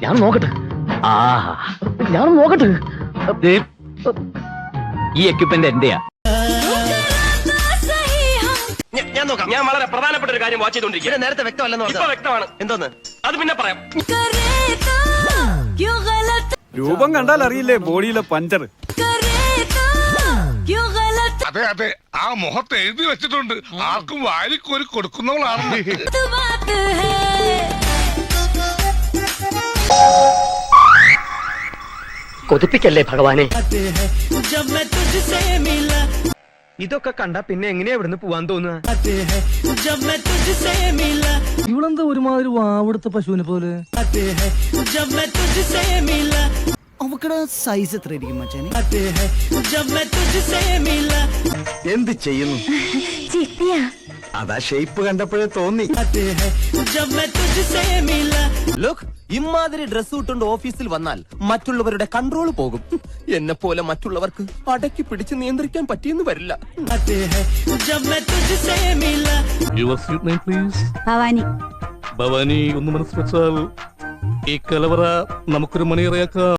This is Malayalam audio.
ഞാൻ നോക്കട്ടെ. ഞാൻ നോക്കട്ടെ. ഈ എക്യുപ്മെന്റ് എന്റെയാ. ഞാൻ നോക്കാം. ഞാൻ വളരെ പ്രധാനപ്പെട്ട ഒരു കാര്യം വാച്ച് ചെയ്തോണ്ടിരിക്കും. നേരത്തെ വ്യക്തമല്ലെന്ന് പറഞ്ഞു. വ്യക്തമാണ്. എന്തോന്ന് അത് പിന്നെ പറയാം. രൂപം കണ്ടാൽ അറിയില്ലേ ബോഡിയിലെ പഞ്ചർ. അതെ അതെ, ആ മുഖത്ത് എഴുതി വെച്ചിട്ടുണ്ട് ആർക്കും വാരിക്കോരി കൊടുക്കുന്നവളാണ്. കൊതിപ്പിക്കല്ലേ ഭഗവാനെ. ഇതൊക്കെ കണ്ട പിന്നെ എങ്ങനെയാ ഇവിടുന്ന് പോവാൻ തോന്നുക? ഇവളെന്താ ഒരുമാതിരി വാവെടുത്ത പശുവിനെ പോലെ. അവക്കടെ സൈസ് എത്ര ഇരിക്കും മച്ചാനെ? എന്ത് ചെയ്യുന്നു? അതാ ഷേപ്പ് കണ്ടപ്പോഴേ തോന്നി. ലുക്ക്, ഇമാതിരി ഡ്രസ് ഇട്ടുകൊണ്ട് ഓഫീസിൽ വന്നാൽ മറ്റുള്ളവരുടെ കൺട്രോൾ പോകും. എന്നെ പോലെ മറ്റുള്ളവർക്ക് അടക്കി പിടിച്ച് നിയന്ത്രിക്കാൻ പറ്റിയെന്ന് വരില്ല. ഭവാനി. ഭവാനി ഒന്ന് മനസ്സിൽ വെച്ചാൽ ഈ കലവറ നമുക്കൊരു മണിയറയാക്കാം.